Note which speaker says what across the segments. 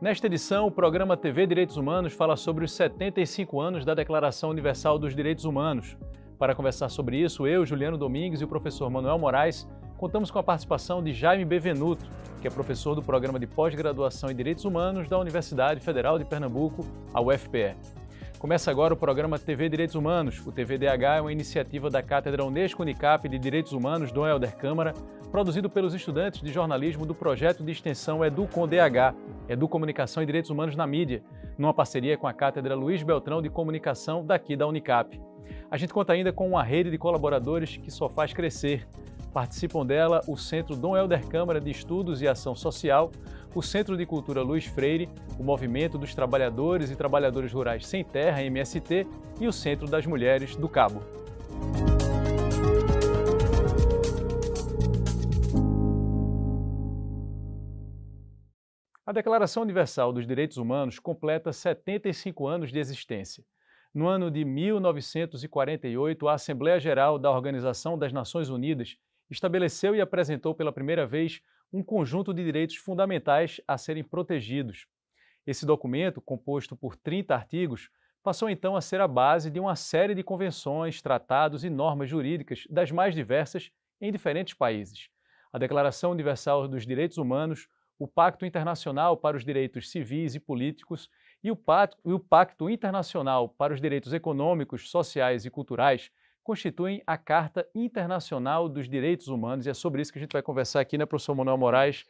Speaker 1: Nesta edição, o programa TV Direitos Humanos fala sobre os 75 anos da Declaração Universal dos Direitos Humanos. Para conversar sobre isso, eu, Juliano Domingues e o professor Manuel Moraes contamos com a participação de Jaime Bevenuto, que é professor do Programa de Pós-Graduação em Direitos Humanos da Universidade Federal de Pernambuco, a UFPE. Começa agora o programa TV Direitos Humanos. O TVDH é uma iniciativa da Cátedra Unesco Unicap de Direitos Humanos Dom Helder Câmara, produzido pelos estudantes de jornalismo do projeto de extensão EduComDH, Educomunicação e Direitos Humanos na Mídia, numa parceria com a Cátedra Luiz Beltrão de Comunicação daqui da Unicap. A gente conta ainda com uma rede de colaboradores que só faz crescer. Participam dela o Centro Dom Helder Câmara de Estudos e Ação Social, o Centro de Cultura Luiz Freire, o Movimento dos Trabalhadores e Trabalhadoras Rurais Sem Terra, MST, e o Centro das Mulheres do Cabo. A Declaração Universal dos Direitos Humanos completa 75 anos de existência. No ano de 1948, a Assembleia Geral da Organização das Nações Unidas estabeleceu e apresentou pela primeira vez um conjunto de direitos fundamentais a serem protegidos. Esse documento, composto por 30 artigos, passou então a ser a base de uma série de convenções, tratados e normas jurídicas das mais diversas em diferentes países. A Declaração Universal dos Direitos Humanos, o Pacto Internacional para os Direitos Civis e Políticos e o Pacto Internacional para os Direitos Econômicos, Sociais e Culturais constituem a Carta Internacional dos Direitos Humanos, e é sobre isso que a gente vai conversar aqui, né, professor Manuel Moraes.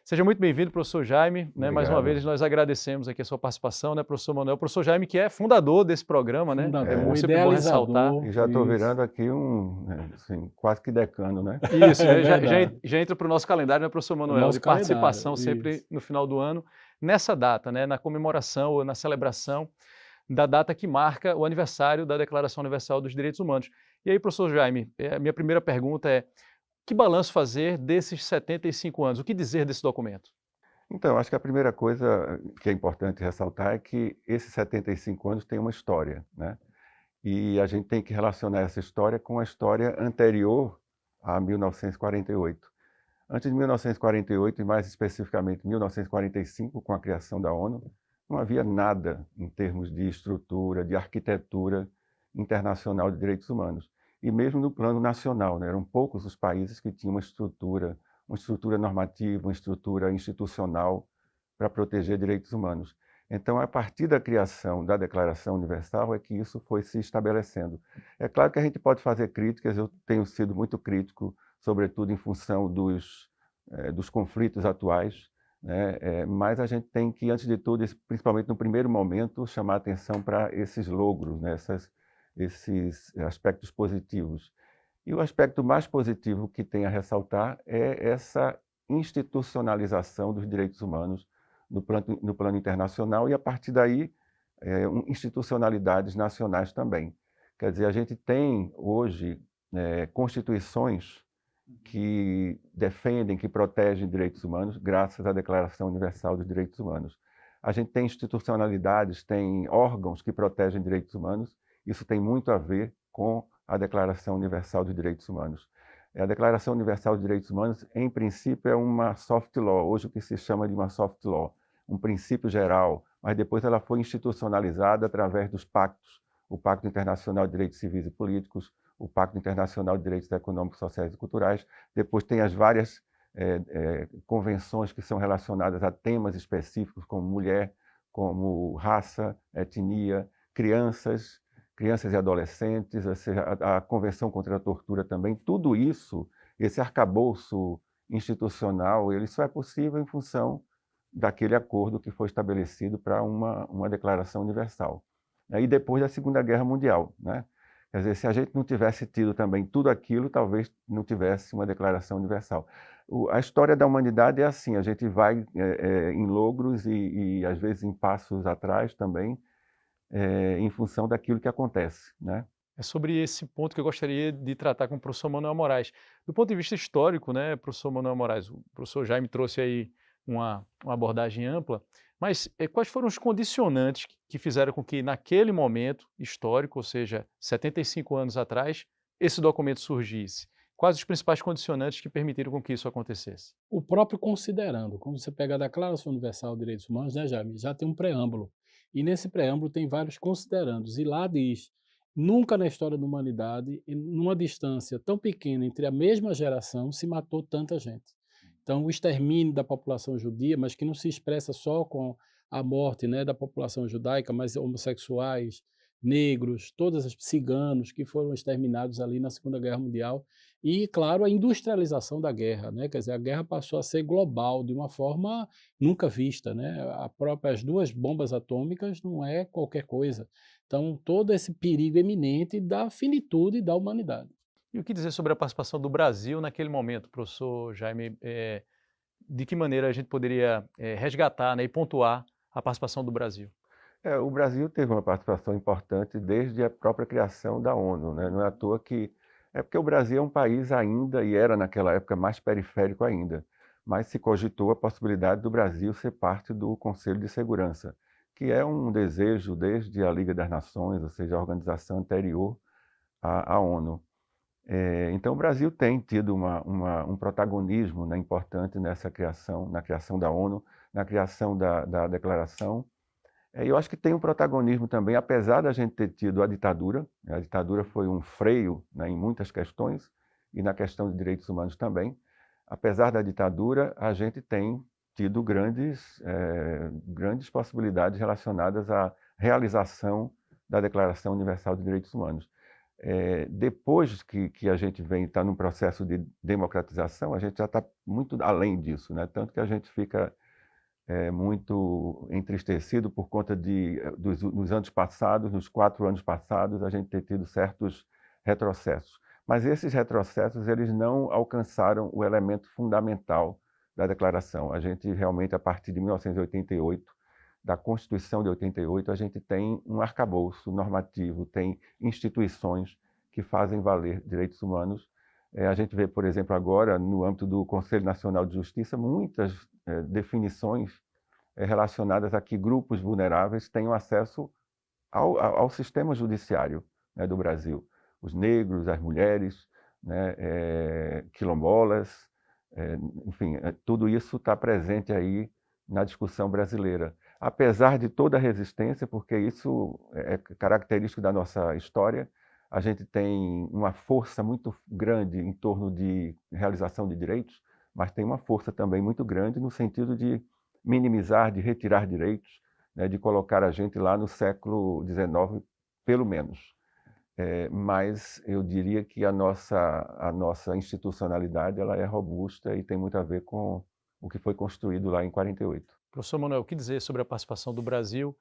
Speaker 1: Seja muito bem-vindo, professor Jaime. Né, mais uma vez, nós agradecemos aqui a sua participação, né, professor Manuel. O professor Jaime, que é fundador desse programa, né?
Speaker 2: Fundador,
Speaker 1: É muito sempre bom ressaltar.
Speaker 2: E já estou virando aqui assim, quase que decano, né?
Speaker 1: Isso, já entra para o nosso calendário, né, professor Manuel, de participação sempre no final do ano, nessa data, né, na comemoração ou na celebração da data que marca o aniversário da Declaração Universal dos Direitos Humanos. E aí, professor Jaime, a minha primeira pergunta é: que balanço fazer desses 75 anos? O que dizer desse documento?
Speaker 3: Então, acho que a primeira coisa que é importante ressaltar é que esses 75 anos têm uma história, né? E a gente tem que relacionar essa história com a história anterior a 1948. Antes de 1948, e mais especificamente 1945, com a criação da ONU, não havia nada em termos de estrutura, de arquitetura internacional de direitos humanos. E mesmo no plano nacional, né? Eram poucos os países que tinham uma estrutura normativa, uma estrutura institucional para proteger direitos humanos. Então, a partir da criação da Declaração Universal é que isso foi se estabelecendo. É claro que a gente pode fazer críticas, eu tenho sido muito crítico, sobretudo em função dos conflitos atuais, né? Mas a gente tem que, antes de tudo, principalmente no primeiro momento, chamar a atenção para esses logros, né? Esses aspectos positivos. E o aspecto mais positivo que tem a ressaltar é essa institucionalização dos direitos humanos no plano internacional e, a partir daí, institucionalidades nacionais também. Quer dizer, a gente tem hoje constituições que defendem, que protegem direitos humanos, graças à Declaração Universal dos Direitos Humanos. A gente tem institucionalidades, tem órgãos que protegem direitos humanos. Isso tem muito a ver com a Declaração Universal dos Direitos Humanos. A Declaração Universal dos Direitos Humanos, em princípio, é uma soft law, hoje o que se chama de uma soft law, um princípio geral, mas depois ela foi institucionalizada através dos pactos, o Pacto Internacional de Direitos Civis e Políticos, o Pacto Internacional de Direitos Econômicos, Sociais e Culturais, depois tem as várias convenções que são relacionadas a temas específicos, como mulher, como raça, etnia, crianças e adolescentes, a Convenção contra a Tortura também. Tudo isso, esse arcabouço institucional, ele só é possível em função daquele acordo que foi estabelecido para uma Declaração Universal. E depois da Segunda Guerra Mundial, né? Quer dizer, se a gente não tivesse tido também tudo aquilo, talvez não tivesse uma Declaração Universal. A história da humanidade é assim, a gente vai em logros e às vezes em passos atrás também, em função daquilo que acontece, né?
Speaker 1: É sobre esse ponto que eu gostaria de tratar com o professor Manuel Moraes. Do ponto de vista histórico, né, professor Manuel Moraes, o professor Jaime trouxe aí uma abordagem ampla, mas quais foram os condicionantes que fizeram com que naquele momento histórico, ou seja, 75 anos atrás, esse documento surgisse? Quais os principais condicionantes que permitiram com que isso acontecesse?
Speaker 4: O próprio considerando, quando você pega a Declaração Universal de Direitos Humanos, né, Jaime, já tem um preâmbulo. E nesse preâmbulo tem vários considerandos. E lá diz, nunca na história da humanidade, numa distância tão pequena entre a mesma geração, se matou tanta gente. Então, o extermínio da população judia, mas que não se expressa só com a morte, né, da população judaica, mas homossexuais, negros, todos os ciganos que foram exterminados ali na Segunda Guerra Mundial. E, claro, a industrialização da guerra, né? Quer dizer, a guerra passou a ser global de uma forma nunca vista, né? As duas bombas atômicas não é qualquer coisa. Então, todo esse perigo eminente da finitude da humanidade.
Speaker 1: E o que dizer sobre a participação do Brasil naquele momento, professor Jaime? De que maneira a gente poderia resgatar, né, e pontuar a participação do Brasil?
Speaker 3: O Brasil teve uma participação importante desde a própria criação da ONU, né? Não é à toa que... É porque o Brasil é um país ainda, e era naquela época mais periférico ainda, mas se cogitou a possibilidade do Brasil ser parte do Conselho de Segurança, que é um desejo desde a Liga das Nações, ou seja, a organização anterior à ONU. Então o Brasil tem tido um protagonismo, né, importante nessa criação, na criação da ONU, na criação da declaração. Eu acho que tem um protagonismo também, apesar da gente ter tido a ditadura. A ditadura foi um freio, né, em muitas questões, e na questão de direitos humanos também. Apesar da ditadura, a gente tem tido grandes possibilidades relacionadas à realização da Declaração Universal de Direitos Humanos. Depois que a gente está num processo de democratização, a gente já está muito além disso, né? Tanto que a gente fica muito entristecido por conta dos anos passados, nos 4 anos passados, a gente ter tido certos retrocessos. Mas esses retrocessos, eles não alcançaram o elemento fundamental da declaração. A gente realmente, a partir de 1988, da Constituição de 88, a gente tem um arcabouço normativo, tem instituições que fazem valer direitos humanos. A gente vê, por exemplo, agora, no âmbito do Conselho Nacional de Justiça, muitas definições relacionadas a que grupos vulneráveis tenham acesso ao sistema judiciário, né, do Brasil. Os negros, as mulheres, né, quilombolas, enfim, tudo isso está presente aí na discussão brasileira. Apesar de toda a resistência, porque isso é característico da nossa história, a gente tem uma força muito grande em torno de realização de direitos, mas tem uma força também muito grande no sentido de minimizar, de retirar direitos, né, de colocar a gente lá no século XIX, pelo menos. Mas eu diria que a nossa institucionalidade ela é robusta e tem muito a ver com o que foi construído lá em 48.
Speaker 1: Professor Manuel, o que dizer sobre a participação do Brasil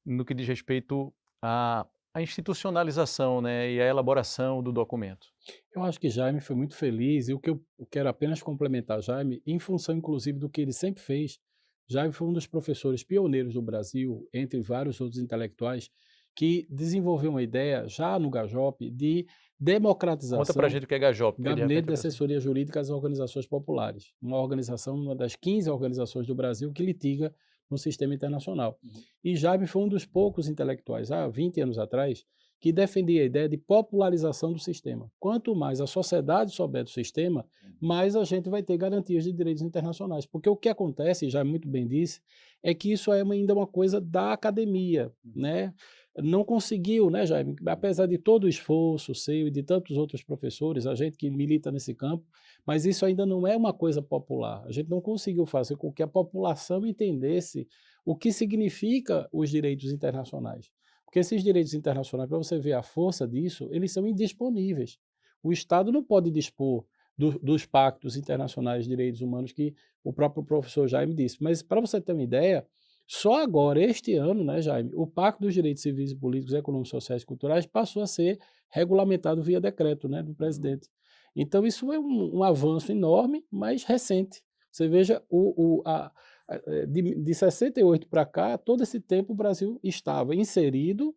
Speaker 1: no que diz respeito à institucionalização, né, e à elaboração do documento?
Speaker 4: Eu acho que Jaime foi muito feliz, e o que eu quero apenas complementar Jaime, em função inclusive do que ele sempre fez. Jaime foi um dos professores pioneiros do Brasil, entre vários outros intelectuais, que desenvolveu uma ideia, já no GAJOP, de democratização.
Speaker 1: Conta pra gente o que é GAJOP.
Speaker 4: Gabinete de Assessoria Jurídica às Organizações Populares, uma organização, uma das 15 organizações do Brasil que litiga no sistema internacional. E Jaime foi um dos poucos intelectuais, há 20 anos atrás, que defendia a ideia de popularização do sistema. Quanto mais a sociedade souber do sistema, mais a gente vai ter garantias de direitos internacionais. Porque o que acontece, e já muito bem disse, é que isso é ainda uma coisa da academia, né? Não conseguiu, né, Jaime? Apesar de todo o esforço seu e de tantos outros professores, a gente que milita nesse campo, mas isso ainda não é uma coisa popular. A gente não conseguiu fazer com que a população entendesse o que significa os direitos internacionais. Porque esses direitos internacionais, para você ver a força disso, eles são indisponíveis. O Estado não pode dispor dos pactos internacionais de direitos humanos que o próprio professor Jaime disse. Mas, para você ter uma ideia, só agora, este ano, né, Jaime, o Pacto dos Direitos Civis e Políticos, Econômicos, Sociais e Culturais passou a ser regulamentado via decreto, né, do presidente. Então, isso é um avanço enorme, mas recente. Você veja, de 68 para cá, todo esse tempo o Brasil estava inserido,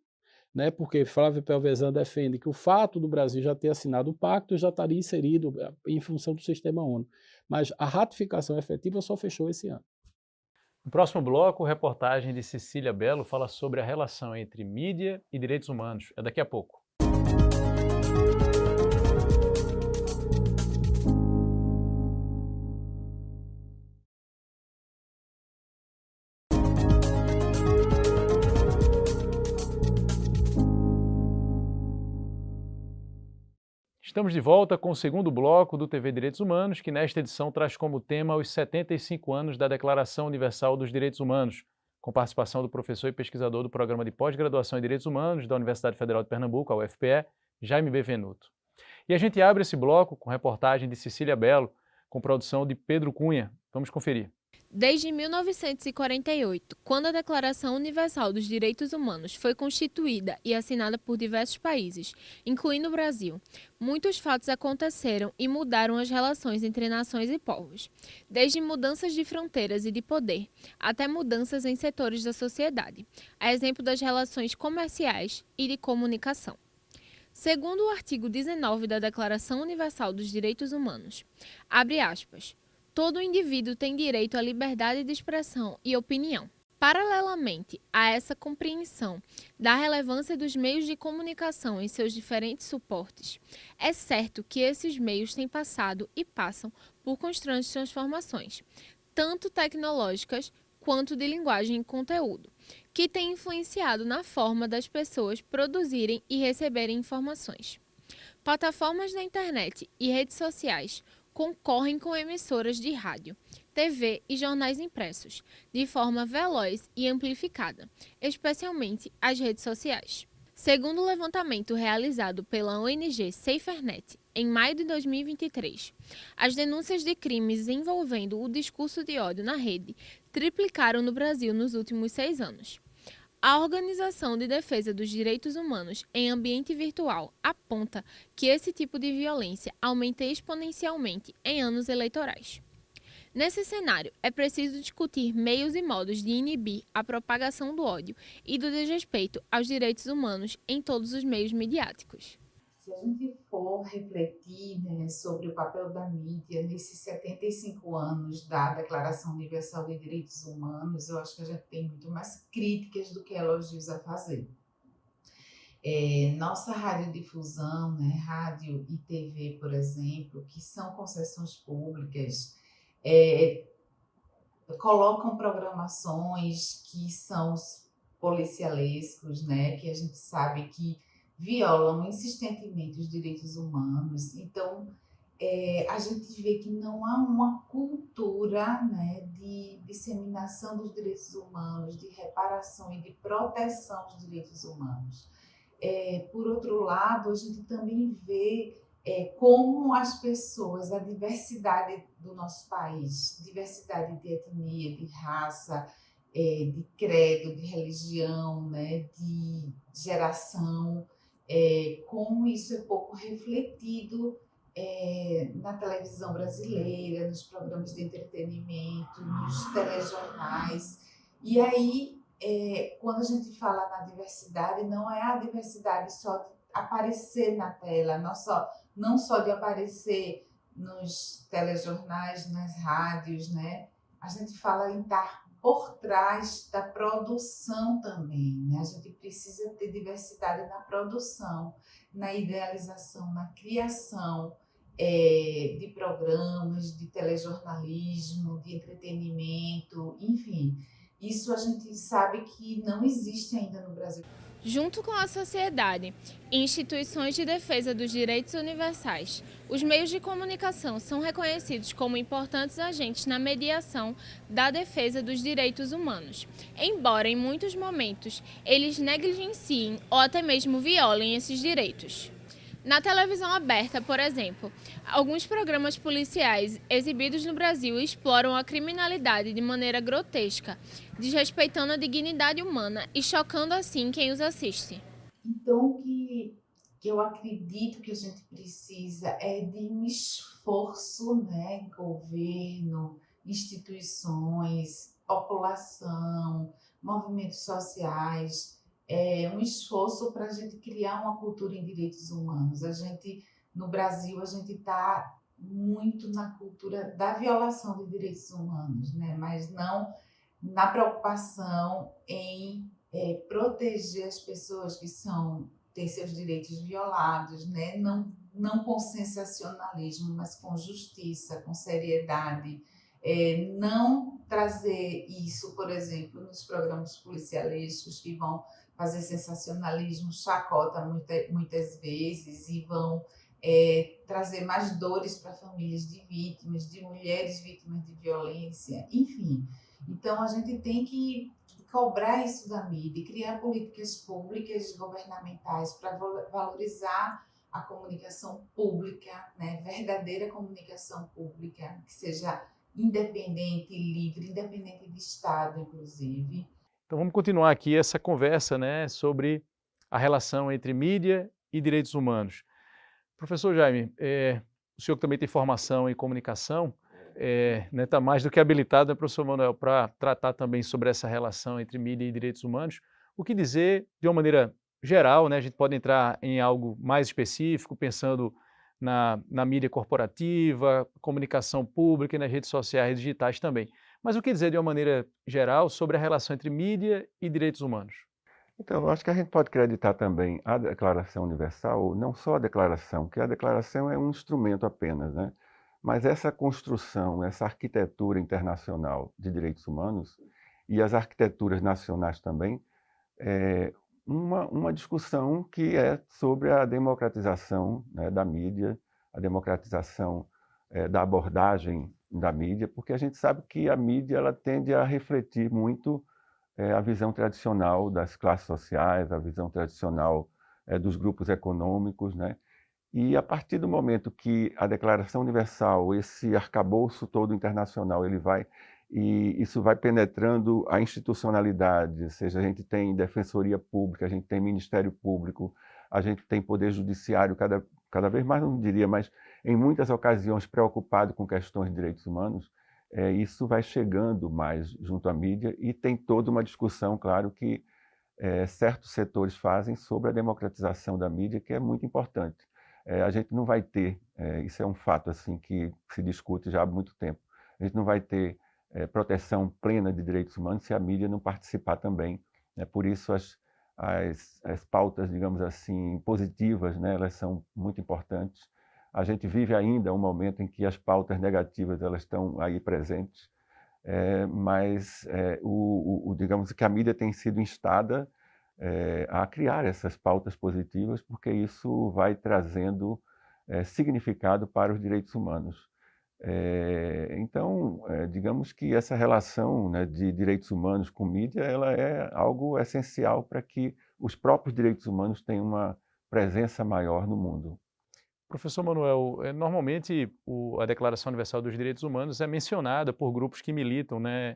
Speaker 4: né, porque Flávio Pelvezan defende que o fato do Brasil já ter assinado o pacto já estaria inserido em função do sistema ONU. Mas a ratificação efetiva só fechou esse ano.
Speaker 1: No próximo bloco, reportagem de Cecília Bello fala sobre a relação entre mídia e direitos humanos. É daqui a pouco. Estamos de volta com o segundo bloco do TV Direitos Humanos, que nesta edição traz como tema os 75 anos da Declaração Universal dos Direitos Humanos, com participação do professor e pesquisador do Programa de Pós-Graduação em Direitos Humanos da Universidade Federal de Pernambuco, a UFPE, Jaime B. Venuto. E a gente abre esse bloco com reportagem de Cecília Belo, com produção de Pedro Cunha. Vamos conferir.
Speaker 5: Desde 1948, quando a Declaração Universal dos Direitos Humanos foi constituída e assinada por diversos países, incluindo o Brasil, muitos fatos aconteceram e mudaram as relações entre nações e povos, desde mudanças de fronteiras e de poder, até mudanças em setores da sociedade, a exemplo das relações comerciais e de comunicação. Segundo o artigo 19 da Declaração Universal dos Direitos Humanos, abre aspas, todo indivíduo tem direito à liberdade de expressão e opinião. Paralelamente a essa compreensão da relevância dos meios de comunicação em seus diferentes suportes, é certo que esses meios têm passado e passam por constantes transformações, tanto tecnológicas quanto de linguagem e conteúdo, que têm influenciado na forma das pessoas produzirem e receberem informações. Plataformas da internet e redes sociais concorrem com emissoras de rádio, TV e jornais impressos, de forma veloz e amplificada, especialmente as redes sociais. Segundo o levantamento realizado pela ONG SaferNet, em maio de 2023, as denúncias de crimes envolvendo o discurso de ódio na rede triplicaram no Brasil nos últimos 6 anos. A Organização de Defesa dos Direitos Humanos em Ambiente Virtual aponta que esse tipo de violência aumenta exponencialmente em anos eleitorais. Nesse cenário, é preciso discutir meios e modos de inibir a propagação do ódio e do desrespeito aos direitos humanos em todos os meios midiáticos.
Speaker 6: Se a gente for refletir, né, sobre o papel da mídia nesses 75 anos da Declaração Universal de Direitos Humanos, eu acho que a gente tem muito mais críticas do que elogios a fazer. Nossa radiodifusão, né, rádio e TV, por exemplo, que são concessões públicas, colocam programações que são policialescos, né, que a gente sabe que violam insistentemente os direitos humanos. Então, a gente vê que não há uma cultura, né, de disseminação dos direitos humanos, de reparação e de proteção dos direitos humanos. Por outro lado, a gente também vê como as pessoas, a diversidade do nosso país, diversidade de etnia, de raça, de credo, de religião, né, de geração, como isso é pouco refletido na televisão brasileira, nos programas de entretenimento, nos telejornais. E aí, quando a gente fala na diversidade, não é a diversidade só de aparecer na tela, não só de aparecer nos telejornais, nas rádios, né? A gente fala em estar por trás da produção também, né? A gente precisa ter diversidade na produção, na idealização, na criação de programas, de telejornalismo, de entretenimento, enfim. Isso a gente sabe que não existe ainda no Brasil.
Speaker 5: Junto com a sociedade e instituições de defesa dos direitos universais, os meios de comunicação são reconhecidos como importantes agentes na mediação da defesa dos direitos humanos, embora em muitos momentos eles negligenciem ou até mesmo violem esses direitos. Na televisão aberta, por exemplo, alguns programas policiais exibidos no Brasil exploram a criminalidade de maneira grotesca, desrespeitando a dignidade humana e chocando assim quem os assiste.
Speaker 6: Então, o que eu acredito que a gente precisa é de um esforço, né, governo, instituições, população, movimentos sociais, um esforço para a gente criar uma cultura em direitos humanos. No Brasil, a gente está muito na cultura da violação de direitos humanos, né? Mas não na preocupação em proteger as pessoas que têm seus direitos violados, né? Não com sensacionalismo, mas com justiça, com seriedade. Não trazer isso, por exemplo, nos programas policialescos que vão fazer sensacionalismo, chacota muitas vezes e vão trazer mais dores para famílias de vítimas, de mulheres vítimas de violência, enfim. Então, a gente tem que cobrar isso da mídia, criar políticas públicas governamentais para valorizar a comunicação pública, né? Verdadeira comunicação pública, que seja independente, livre, independente de Estado, inclusive.
Speaker 1: Então vamos continuar aqui essa conversa, né, sobre a relação entre mídia e direitos humanos. Professor Jaime, o senhor que também tem formação em comunicação, né, está mais do que habilitado, né, professor Manuel, para tratar também sobre essa relação entre mídia e direitos humanos. O que dizer, de uma maneira geral, né, a gente pode entrar em algo mais específico, pensando na mídia corporativa, comunicação pública e nas redes sociais e digitais também. Mas o que dizer, de uma maneira geral, sobre a relação entre mídia e direitos humanos?
Speaker 3: Então, eu acho que a gente pode acreditar também a Declaração Universal, não só a declaração, que a declaração é um instrumento apenas, né? Mas essa construção, essa arquitetura internacional de direitos humanos e as arquiteturas nacionais também, é uma discussão que é sobre a democratização, né, da mídia, a democratização da abordagem da mídia, porque a gente sabe que a mídia ela tende a refletir muito a visão tradicional das classes sociais, a visão tradicional dos grupos econômicos, né? E a partir do momento que a Declaração Universal, esse arcabouço todo internacional, e isso vai penetrando a institucionalidade, ou seja, a gente tem defensoria pública, a gente tem Ministério Público, a gente tem Poder Judiciário cada vez mais, não diria, mas em muitas ocasiões preocupado com questões de direitos humanos, isso vai chegando mais junto à mídia e tem toda uma discussão, claro, que certos setores fazem sobre a democratização da mídia, que é muito importante. A gente não vai ter, isso é um fato assim que se discute já há muito tempo, a gente não vai ter proteção plena de direitos humanos se a mídia não participar também. Por isso as pautas, digamos assim, positivas, né, elas são muito importantes. A gente vive ainda um momento em que as pautas negativas elas estão aí presentes, mas digamos que a mídia tem sido instada a criar essas pautas positivas, porque isso vai trazendo significado para os direitos humanos. Então, digamos que essa relação, né, de direitos humanos com mídia, ela é algo essencial para que os próprios direitos humanos tenham uma presença maior no mundo.
Speaker 1: Professor Manuel, normalmente a Declaração Universal dos Direitos Humanos é mencionada por grupos que militam, né,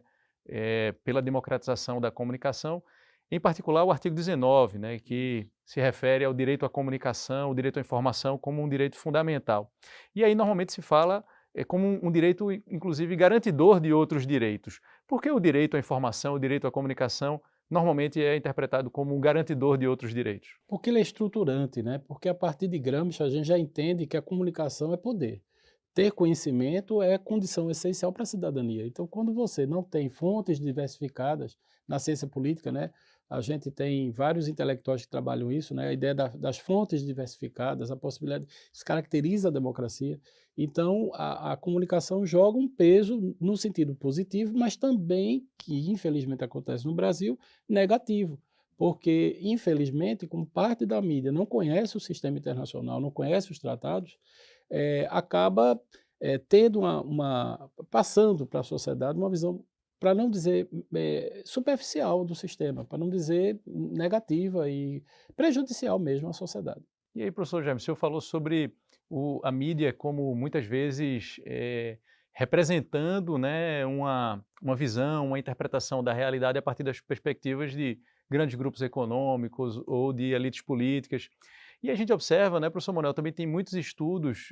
Speaker 1: pela democratização da comunicação, em particular o artigo 19, né, que se refere ao direito à comunicação, o direito à informação como um direito fundamental. E aí normalmente se fala como um direito, inclusive, garantidor de outros direitos. Por que o direito à informação, o direito à comunicação, normalmente é interpretado como um garantidor de outros direitos?
Speaker 4: Porque ele é estruturante, né? Porque a partir de Gramsci a gente já entende que a comunicação é poder. Ter conhecimento é condição essencial para a cidadania. Então, quando você não tem fontes diversificadas na ciência política, né? A gente tem vários intelectuais que trabalham isso, né? A ideia das fontes diversificadas, a possibilidade, isso caracteriza a democracia. Então, a comunicação joga um peso no sentido positivo, mas também, que infelizmente acontece no Brasil, negativo. Porque, infelizmente, como parte da mídia não conhece o sistema internacional, não conhece os tratados, acaba tendo passando para a sociedade uma visão, para não dizer superficial do sistema, para não dizer negativa e prejudicial mesmo à sociedade.
Speaker 1: E aí, professor Jaime, o senhor falou sobre a mídia como muitas vezes representando, né, uma visão, uma interpretação da realidade a partir das perspectivas de grandes grupos econômicos ou de elites políticas. E a gente observa, né, professor Manuel, também tem muitos estudos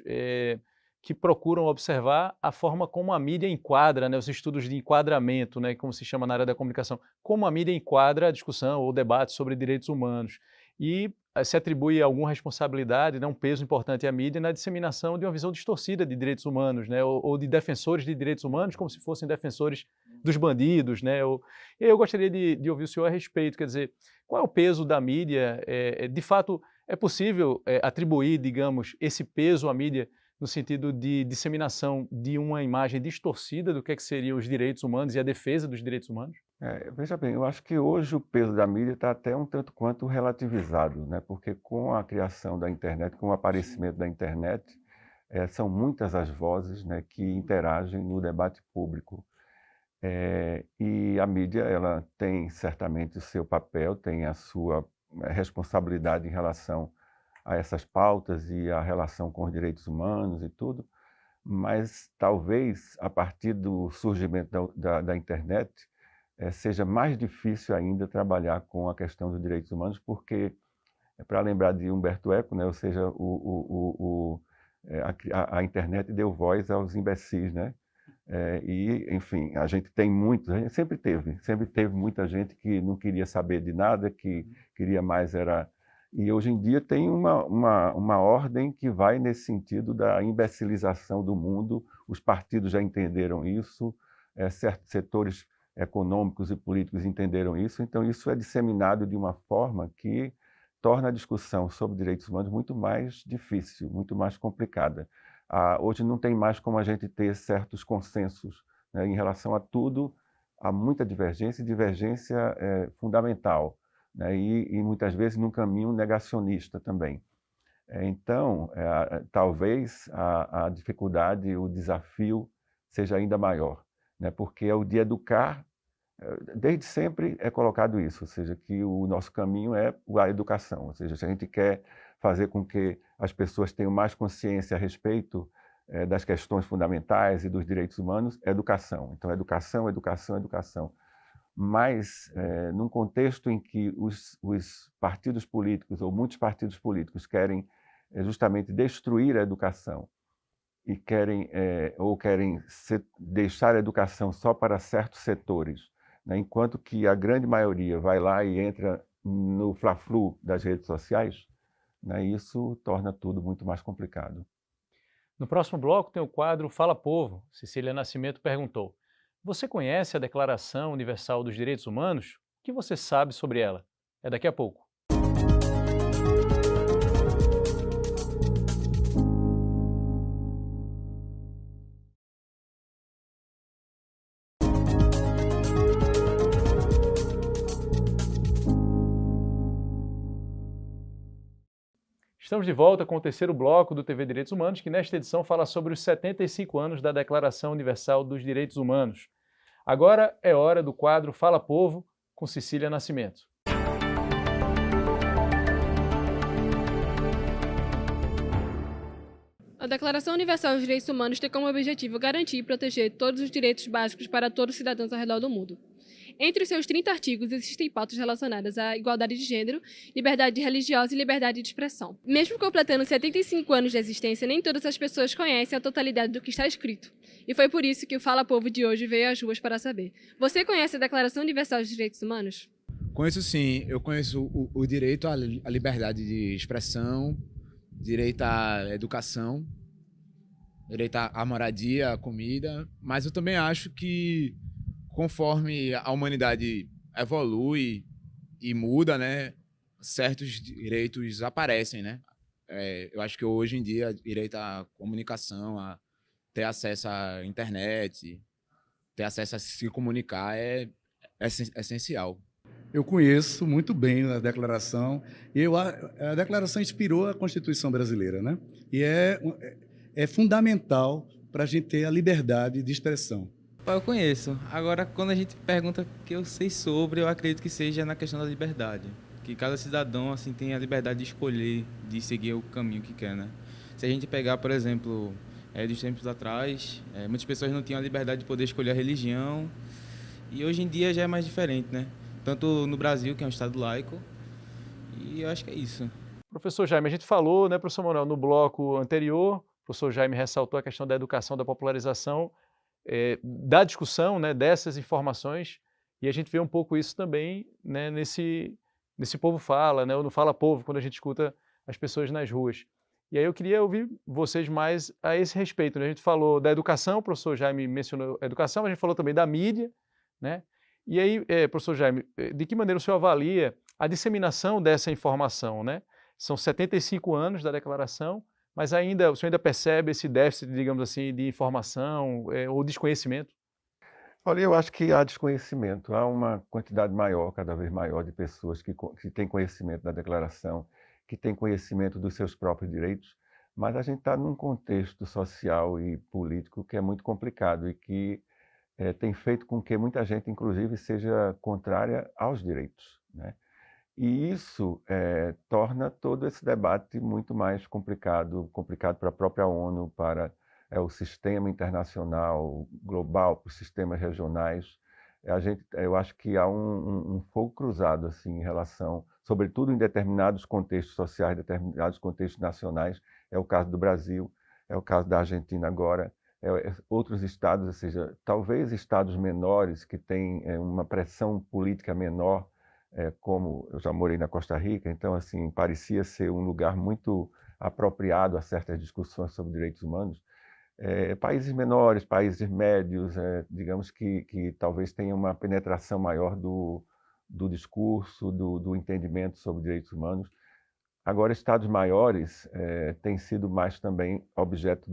Speaker 1: que procuram observar a forma como a mídia enquadra, né, os estudos de enquadramento, né, como se chama na área da comunicação, como a mídia enquadra a discussão ou debate sobre direitos humanos. E se atribui alguma responsabilidade, né, um peso importante à mídia na disseminação de uma visão distorcida de direitos humanos, né, ou de defensores de direitos humanos como se fossem defensores dos bandidos, né? Eu gostaria de ouvir o senhor a respeito, quer dizer, qual é o peso da mídia? De fato, é possível atribuir, digamos, esse peso à mídia no sentido de disseminação de uma imagem distorcida do que seriam os direitos humanos e a defesa dos direitos humanos?
Speaker 3: Veja bem, eu acho que hoje o peso da mídia está até um tanto quanto relativizado, né? Porque com a criação da internet, com o aparecimento da internet, são muitas as vozes, né, que interagem no debate público. E a mídia, ela tem certamente o seu papel, tem a sua responsabilidade em relação a essas pautas e a relação com os direitos humanos e tudo, mas talvez a partir do surgimento da internet seja mais difícil ainda trabalhar com a questão dos direitos humanos, porque, para lembrar de Humberto Eco, né, ou seja, a internet deu voz aos imbecis, né? Enfim, a gente sempre teve muita gente que não queria saber de nada, que queria mais era... E hoje em dia tem uma ordem que vai nesse sentido da imbecilização do mundo, os partidos já entenderam isso, certos setores econômicos e políticos entenderam isso, então isso é disseminado de uma forma que torna a discussão sobre direitos humanos muito mais difícil, muito mais complicada. Hoje não tem mais como a gente ter certos consensos, né, em relação a tudo, há muita divergência, e divergência fundamental, né, e muitas vezes num caminho negacionista também. Então, talvez a dificuldade, o desafio seja ainda maior, né, porque é o de educar, desde sempre é colocado isso, ou seja, que o nosso caminho é a educação, ou seja, se a gente quer fazer com que as pessoas tenham mais consciência a respeito das questões fundamentais e dos direitos humanos, é educação. Então, educação, educação, educação. Mas, num contexto em que os partidos políticos, ou muitos partidos políticos, querem justamente destruir a educação e querem deixar a educação só para certos setores, né, enquanto que a grande maioria vai lá e entra no fla-flu das redes sociais, né, isso torna tudo muito mais complicado.
Speaker 1: No próximo bloco tem o quadro Fala Povo. Cecília Nascimento perguntou: você conhece a Declaração Universal dos Direitos Humanos? O que você sabe sobre ela? É daqui a pouco. Estamos de volta com o terceiro bloco do TV Direitos Humanos, que nesta edição fala sobre os 75 anos da Declaração Universal dos Direitos Humanos. Agora é hora do quadro Fala Povo, com Cecília Nascimento.
Speaker 7: A Declaração Universal dos Direitos Humanos tem como objetivo garantir e proteger todos os direitos básicos para todos os cidadãos ao redor do mundo. Entre os seus 30 artigos existem pautas relacionadas à igualdade de gênero, liberdade religiosa e liberdade de expressão. Mesmo completando 75 anos de existência, nem todas as pessoas conhecem a totalidade do que está escrito. E foi por isso que o Fala Povo de hoje veio às ruas para saber. Você conhece a Declaração Universal dos Direitos Humanos?
Speaker 8: Conheço sim, eu conheço o direito à liberdade de expressão, direito à educação, direito à moradia, à comida, mas eu também acho que conforme a humanidade evolui e muda, né, certos direitos aparecem, né? Eu acho que hoje em dia, direito à comunicação, a ter acesso à internet, ter acesso a se comunicar é essencial.
Speaker 9: Eu conheço muito bem a declaração, e a declaração inspirou a Constituição brasileira, né? E é fundamental para a gente ter a liberdade de expressão.
Speaker 10: Eu conheço. Agora, quando a gente pergunta o que eu sei sobre, eu acredito que seja na questão da liberdade. Que cada cidadão assim, tem a liberdade de escolher, de seguir o caminho que quer, né? Se a gente pegar, por exemplo, dos tempos atrás, muitas pessoas não tinham a liberdade de poder escolher a religião. E hoje em dia já é mais diferente, né? Tanto no Brasil, que é um estado laico, e eu acho que é isso.
Speaker 1: Professor Jaime, a gente falou, né, professor Manuel, no bloco anterior, o professor Jaime ressaltou a questão da educação, da popularização, da discussão, né, dessas informações, e a gente vê um pouco isso também, né, nesse Povo Fala, né, ou no Fala Povo, quando a gente escuta as pessoas nas ruas. E aí eu queria ouvir vocês mais a esse respeito, né? A gente falou da educação, o professor Jaime mencionou a educação, mas a gente falou também da mídia, né? E aí, professor Jaime, de que maneira o senhor avalia a disseminação dessa informação, né? São 75 anos da declaração, mas ainda, o senhor ainda percebe esse déficit, digamos assim, de informação ou desconhecimento?
Speaker 3: Olha, eu acho que há desconhecimento, há uma quantidade maior, cada vez maior, de pessoas que têm conhecimento da declaração, que têm conhecimento dos seus próprios direitos, mas a gente está num contexto social e político que é muito complicado e que tem feito com que muita gente, inclusive, seja contrária aos direitos, né? E isso torna todo esse debate muito mais complicado, complicado para a própria ONU, para o sistema internacional global, para os sistemas regionais. Eu acho que há um fogo cruzado assim, em relação, sobretudo em determinados contextos sociais, determinados contextos nacionais. É o caso do Brasil, é o caso da Argentina agora, outros estados, ou seja, talvez estados menores que têm uma pressão política menor, como eu já morei na Costa Rica, então assim parecia ser um lugar muito apropriado a certas discussões sobre direitos humanos. Países menores, países médios, digamos que talvez tenham uma penetração maior do discurso, do entendimento sobre direitos humanos. Agora, estados maiores têm sido mais também objeto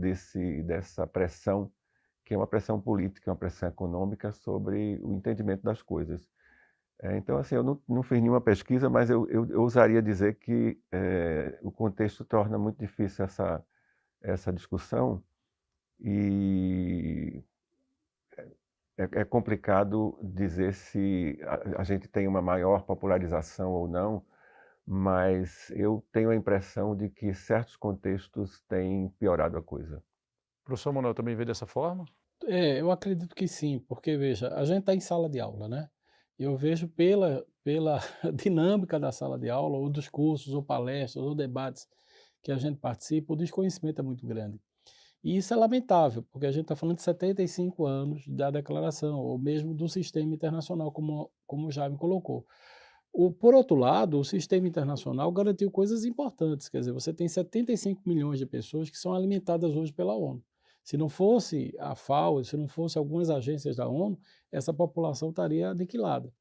Speaker 3: dessa pressão, que é uma pressão política, uma pressão econômica sobre o entendimento das coisas. Então, assim, eu não fiz nenhuma pesquisa, mas eu ousaria dizer que o contexto torna muito difícil essa discussão e é complicado dizer se a gente tem uma maior popularização ou não, mas eu tenho a impressão de que certos contextos têm piorado a coisa.
Speaker 1: O professor Manuel também vê dessa forma?
Speaker 4: Eu acredito que sim, porque veja, a gente está em sala de aula, né? Eu vejo pela dinâmica da sala de aula, ou dos cursos, ou palestras, ou debates que a gente participa, o desconhecimento é muito grande. E isso é lamentável, porque a gente está falando de 75 anos da declaração, ou mesmo do sistema internacional, como o Jaime colocou. Por outro lado, o sistema internacional garantiu coisas importantes, quer dizer, você tem 75 milhões de pessoas que são alimentadas hoje pela ONU. Se não fosse a FAO, se não fosse algumas agências da ONU, essa população estaria aniquilada.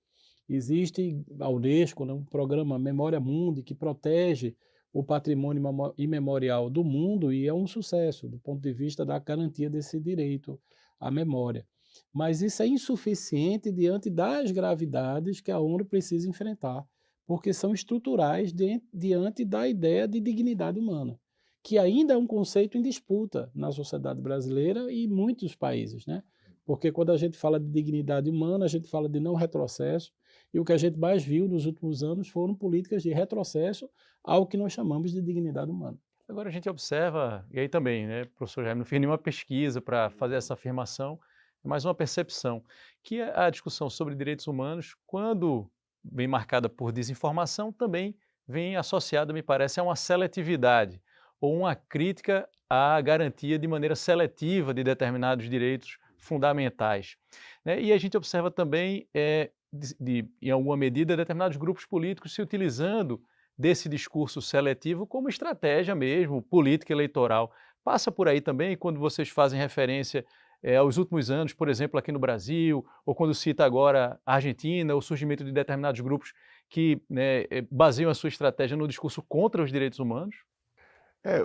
Speaker 4: Existe a Unesco, né, um programa Memória Mundi, que protege o patrimônio imemorial do mundo e é um sucesso do ponto de vista da garantia desse direito à memória. Mas isso é insuficiente diante das gravidades que a ONU precisa enfrentar, porque são estruturais diante da ideia de dignidade humana, que ainda é um conceito em disputa na sociedade brasileira e em muitos países, né? Porque quando a gente fala de dignidade humana, a gente fala de não retrocesso, e o que a gente mais viu nos últimos anos foram políticas de retrocesso ao que nós chamamos de dignidade humana.
Speaker 1: Agora a gente observa, e aí também, né, professor Jaime, não fiz nenhuma pesquisa para fazer essa afirmação, é mais uma percepção, que a discussão sobre direitos humanos, quando vem marcada por desinformação, também vem associada, me parece, a uma seletividade, ou uma crítica à garantia de maneira seletiva de determinados direitos fundamentais, né? E a gente observa também, em alguma medida, determinados grupos políticos se utilizando desse discurso seletivo como estratégia mesmo, política eleitoral. Passa por aí também, quando vocês fazem referência aos últimos anos, por exemplo, aqui no Brasil, ou quando cita agora a Argentina, o surgimento de determinados grupos que, né, baseiam a sua estratégia no discurso contra os direitos humanos?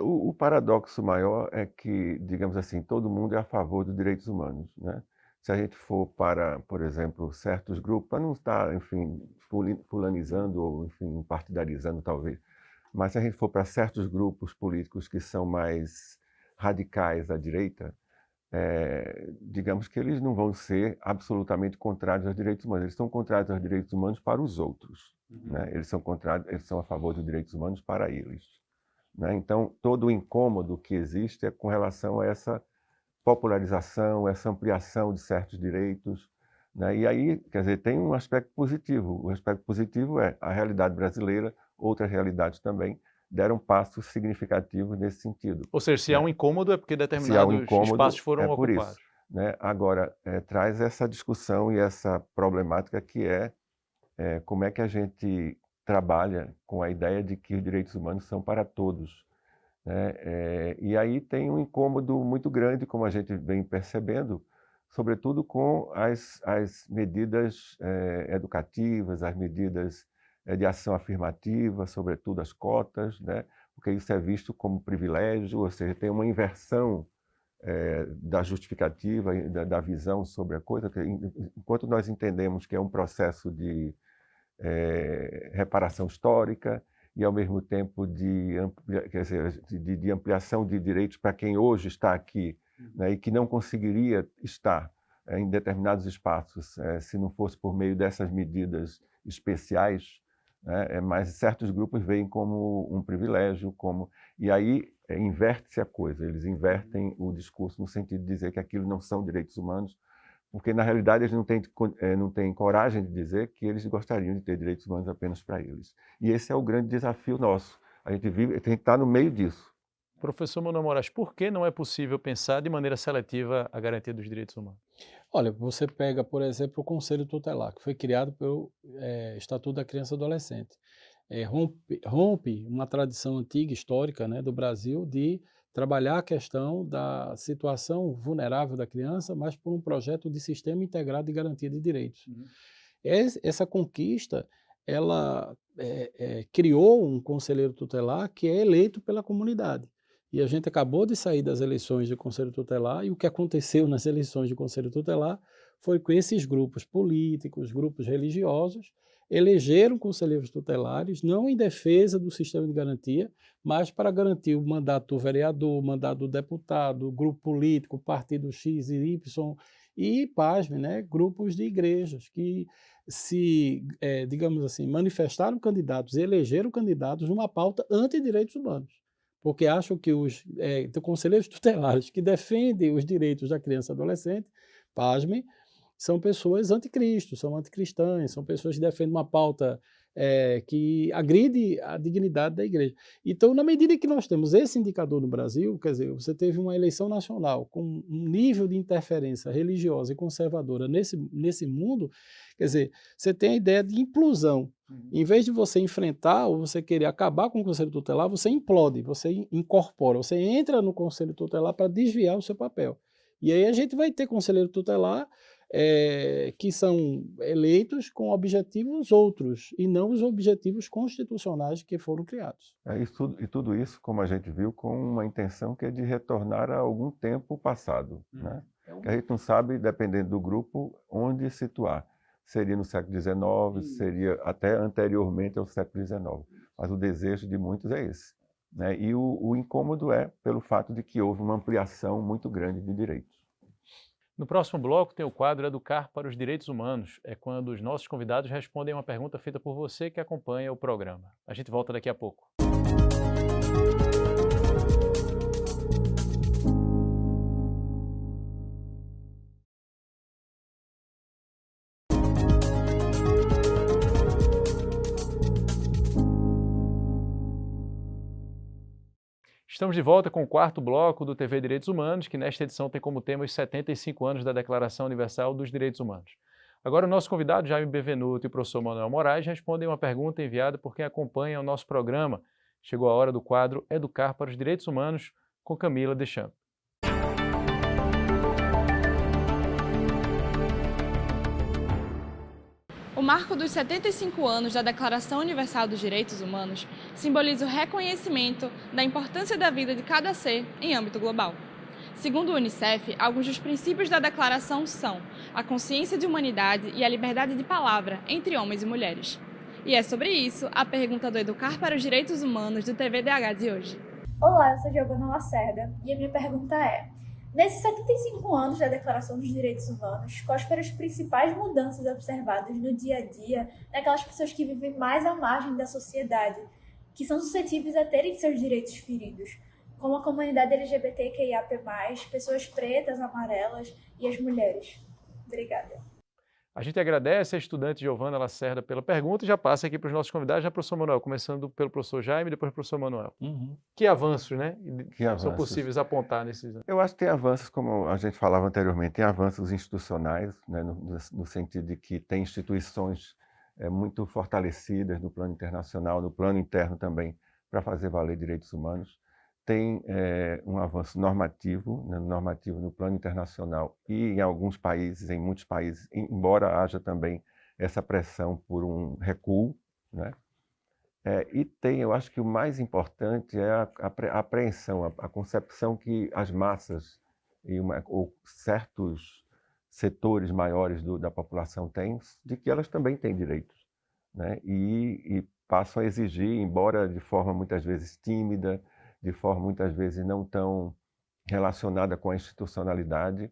Speaker 3: O paradoxo maior é que, digamos assim, todo mundo é a favor dos direitos humanos, né? Se a gente for para, por exemplo, certos grupos, para não estar, enfim, fulanizando ou, enfim, partidarizando talvez, mas se a gente for para certos grupos políticos que são mais radicais à direita, digamos que eles não vão ser absolutamente contrários aos direitos humanos. Eles são contrários aos direitos humanos para os outros, né? Eles são a favor dos direitos humanos para eles, né? Então, todo o incômodo que existe é com relação a essa popularização, essa ampliação de certos direitos, né? E aí, quer dizer, tem um aspecto positivo. O aspecto positivo é a realidade brasileira, outras realidades também deram passos significativos nesse sentido.
Speaker 1: Ou seja, se há um incômodo é porque determinados espaços foram ocupados.
Speaker 3: Isso, né? Agora, traz essa discussão e essa problemática que como é que a gente trabalha com a ideia de que os direitos humanos são para todos, né? E aí tem um incômodo muito grande, como a gente vem percebendo, sobretudo com as medidas educativas, as medidas de ação afirmativa, sobretudo as cotas, né? porque isso é visto como privilégio, ou seja, tem uma inversão da justificativa, da visão sobre a coisa. Enquanto nós entendemos que é um processo de reparação histórica e, ao mesmo tempo, de ampliação de direitos para quem hoje está aqui, né, e que não conseguiria estar em determinados espaços se não fosse por meio dessas medidas especiais, né, mas certos grupos veem como um privilégio, e aí inverte-se a coisa, eles invertem o discurso no sentido de dizer que aquilo não são direitos humanos, porque na realidade eles não têm coragem de dizer que eles gostariam de ter direitos humanos apenas para eles. E esse é o grande desafio nosso. A gente tem que estar no meio disso.
Speaker 1: Professor Manuel Moraes, por que não é possível pensar de maneira seletiva a garantia dos direitos humanos?
Speaker 4: Olha, você pega, por exemplo, o Conselho Tutelar, que foi criado pelo Estatuto da Criança e Adolescente. Rompe uma tradição antiga, histórica, né, do Brasil, de trabalhar a questão da situação vulnerável da criança, mas por um projeto de sistema integrado de garantia de direitos. Essa conquista, ela criou um conselheiro tutelar que é eleito pela comunidade. E a gente acabou de sair das eleições do Conselho Tutelar, e o que aconteceu nas eleições do Conselho Tutelar foi que esses grupos políticos, grupos religiosos, elegeram conselheiros tutelares, não em defesa do sistema de garantia, mas para garantir o mandato do vereador, o mandato do deputado, grupo político, partido X e Y, e, pasme, né, grupos de igrejas que digamos assim, manifestaram candidatos, elegeram candidatos numa pauta anti-direitos humanos, porque acham que os conselheiros tutelares que defendem os direitos da criança e adolescente, pasme, são pessoas anticristo, são anticristãs, são pessoas que defendem uma pauta que agride a dignidade da igreja. Então, na medida que nós temos esse indicador no Brasil, quer dizer, você teve uma eleição nacional com um nível de interferência religiosa e conservadora nesse mundo, quer dizer, você tem a ideia de implosão. Em vez de você enfrentar ou você querer acabar com o Conselho Tutelar, você implode, você incorpora, você entra no Conselho Tutelar para desviar o seu papel. E aí a gente vai ter conselheiro tutelar que são eleitos com objetivos outros, e não os objetivos constitucionais que foram criados.
Speaker 3: Tudo isso, como a gente viu, com uma intenção que é de retornar a algum tempo passado, né? Que a gente não sabe, dependendo do grupo, onde situar. Seria no século XIX, seria até anteriormente ao século XIX. Mas o desejo de muitos é esse, né? E o incômodo é pelo fato de que houve uma ampliação muito grande de direitos.
Speaker 1: No próximo bloco tem o quadro Educar para os Direitos Humanos. É quando os nossos convidados respondem uma pergunta feita por você que acompanha o programa. A gente volta daqui a pouco. Estamos de volta com o quarto bloco do TV Direitos Humanos, que nesta edição tem como tema os 75 anos da Declaração Universal dos Direitos Humanos. Agora o nosso convidado, Jaime Bevenuto, e o professor Manuel Moraes respondem uma pergunta enviada por quem acompanha o nosso programa. Chegou a hora do quadro Educar para os Direitos Humanos, com Camila Deschamps.
Speaker 11: O marco dos 75 anos da Declaração Universal dos Direitos Humanos simboliza o reconhecimento da importância da vida de cada ser em âmbito global. Segundo o Unicef, alguns dos princípios da declaração são a consciência de humanidade e a liberdade de palavra entre homens e mulheres. E é sobre isso a pergunta do Educar para os Direitos Humanos do TVDH de hoje.
Speaker 12: Olá, eu sou Giovana Lacerda e a minha pergunta é: nesses 75 anos da Declaração dos Direitos Humanos, quais foram as principais mudanças observadas no dia a dia daquelas pessoas que vivem mais à margem da sociedade, que são suscetíveis a terem seus direitos feridos, como a comunidade LGBTQIAP+, pessoas pretas, amarelas e as mulheres? Obrigada.
Speaker 1: A gente agradece a estudante Giovana Lacerda pela pergunta e já passa aqui para os nossos convidados, já professor Manuel, começando pelo professor Jaime e depois o professor Manuel. Que avanços, né? São possíveis apontar nesses anos?
Speaker 3: Eu acho que tem avanços, como a gente falava anteriormente, tem avanços institucionais, né, no sentido de que tem instituições muito fortalecidas no plano internacional, no plano interno também, para fazer valer direitos humanos. Tem um avanço normativo, né, normativo no plano internacional e em alguns países, em muitos países, embora haja também essa pressão por um recuo, né? E eu acho que o mais importante é a apreensão, a concepção que as massas ou certos setores maiores da população têm, de que elas também têm direitos, né? E passam a exigir, embora de forma muitas vezes tímida, de forma muitas vezes não tão relacionada com a institucionalidade,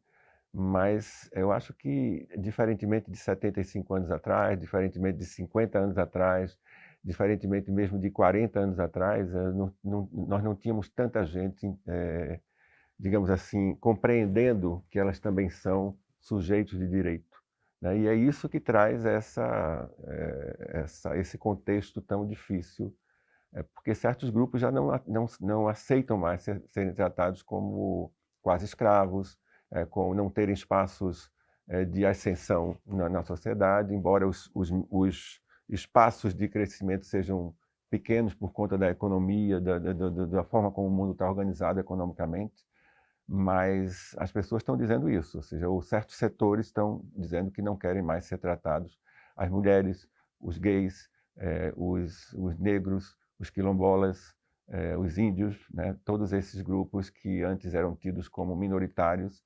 Speaker 3: mas eu acho que, diferentemente de 75 anos atrás, diferentemente de 50 anos atrás, diferentemente mesmo de 40 anos atrás, nós não tínhamos tanta gente, digamos assim, compreendendo que elas também são sujeitos de direito, né? E é isso que traz esse contexto tão difícil, porque certos grupos já não aceitam mais serem tratados como quase escravos, com não terem espaços de ascensão na sociedade, embora os espaços de crescimento sejam pequenos por conta da economia, da forma como o mundo está organizado economicamente, mas as pessoas estão dizendo isso, ou seja, certos setores estão dizendo que não querem mais ser tratados. As mulheres, os gays, os negros, os quilombolas, os índios, né? Todos esses grupos que antes eram tidos como minoritários,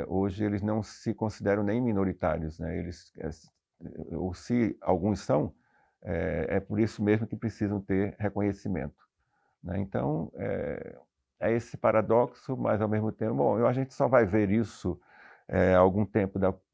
Speaker 3: hoje eles não se consideram nem minoritários, né? Ou se alguns são, é por isso mesmo que precisam ter reconhecimento, né? Então, é esse paradoxo, mas ao mesmo tempo, bom, a gente só vai ver isso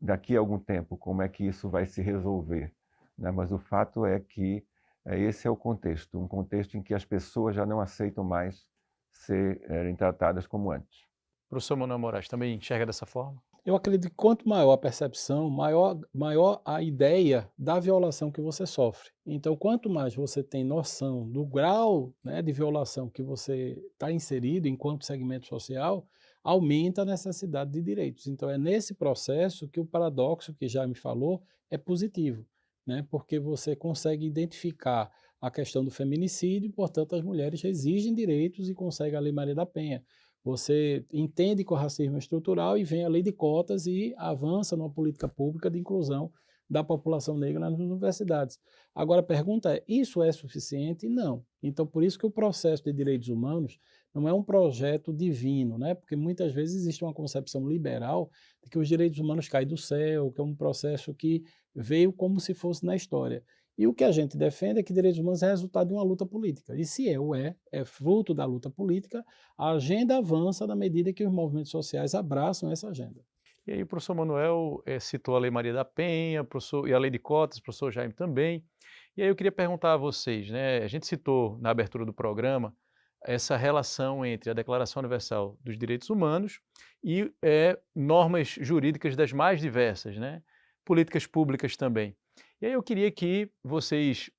Speaker 3: daqui a algum tempo, como é que isso vai se resolver, né? Mas o fato é que esse é o contexto, um contexto em que as pessoas já não aceitam mais serem tratadas como antes.
Speaker 1: Professor Manuel Moraes, também enxerga dessa forma?
Speaker 4: Eu acredito que quanto maior a percepção, maior a ideia da violação que você sofre. Então, quanto mais você tem noção do grau, né, de violação que você está inserido enquanto segmento social, aumenta a necessidade de direitos. Então, é nesse processo que o paradoxo que já me falou é positivo, né, porque você consegue identificar a questão do feminicídio, portanto, as mulheres exigem direitos e consegue a Lei Maria da Penha. Você entende que o racismo é estrutural e vem a lei de cotas e avança numa política pública de inclusão da população negra nas universidades. Agora a pergunta é, isso é suficiente? Não. Então por isso que o processo de direitos humanos não é um projeto divino, né? Porque muitas vezes existe uma concepção liberal de que os direitos humanos caem do céu, que é um processo que veio como se fosse na história. E o que a gente defende é que direitos humanos é resultado de uma luta política. E se é fruto da luta política, a agenda avança na medida que os movimentos sociais abraçam essa agenda.
Speaker 1: E aí o professor Manuel citou a Lei Maria da Penha, e a Lei de Cotas, o professor Jaime também. E aí eu queria perguntar a vocês, né? A gente citou na abertura do programa essa relação entre a Declaração Universal dos Direitos Humanos e normas jurídicas das mais diversas, né? Políticas públicas também. E aí eu queria que vocês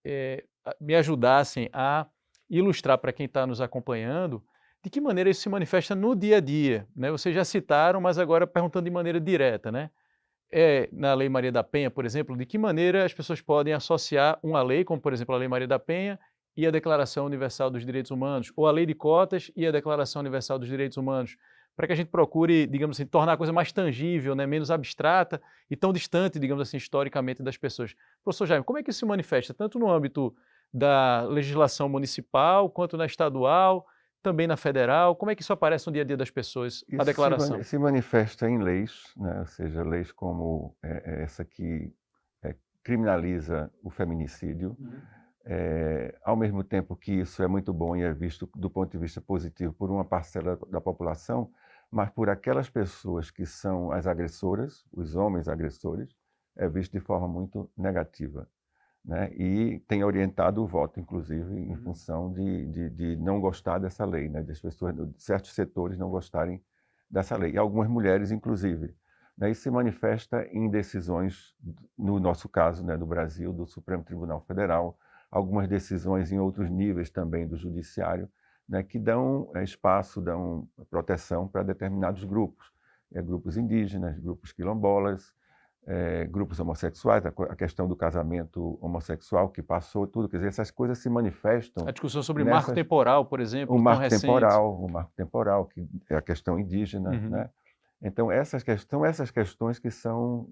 Speaker 1: me ajudassem a ilustrar para quem está nos acompanhando de que maneira isso se manifesta no dia a dia, né? Vocês já citaram, mas agora perguntando de maneira direta, né? Na Lei Maria da Penha, por exemplo, de que maneira as pessoas podem associar uma lei, como por exemplo a Lei Maria da Penha e a Declaração Universal dos Direitos Humanos, ou a Lei de Cotas e a Declaração Universal dos Direitos Humanos, para que a gente procure, digamos assim, tornar a coisa mais tangível, né, menos abstrata e tão distante, digamos assim, historicamente das pessoas. Professor Jaime, como é que isso se manifesta, tanto no âmbito da legislação municipal, quanto na estadual, também na federal? Como é que isso aparece no dia a dia das pessoas, a declaração?
Speaker 3: Se manifesta em leis, né, ou seja, leis como essa que criminaliza o feminicídio, ao mesmo tempo que isso é muito bom e é visto do ponto de vista positivo por uma parcela da população, mas por aquelas pessoas que são as agressoras, os homens agressores, é visto de forma muito negativa, né? E tem orientado o voto, inclusive, em função de não gostar dessa lei, né? Das pessoas, de certos setores não gostarem dessa lei, e algumas mulheres, inclusive, né? Isso se manifesta em decisões, no nosso caso, né, do Brasil, do Supremo Tribunal Federal, algumas decisões em outros níveis também do judiciário, né, que dão espaço, dão proteção para determinados grupos, grupos indígenas, grupos quilombolas, grupos homossexuais, a questão do casamento homossexual que passou, tudo, quer dizer, essas coisas se manifestam.
Speaker 1: A discussão sobre marco temporal, por exemplo,
Speaker 3: o marco temporal, que é a questão indígena, né? Então essas questões que são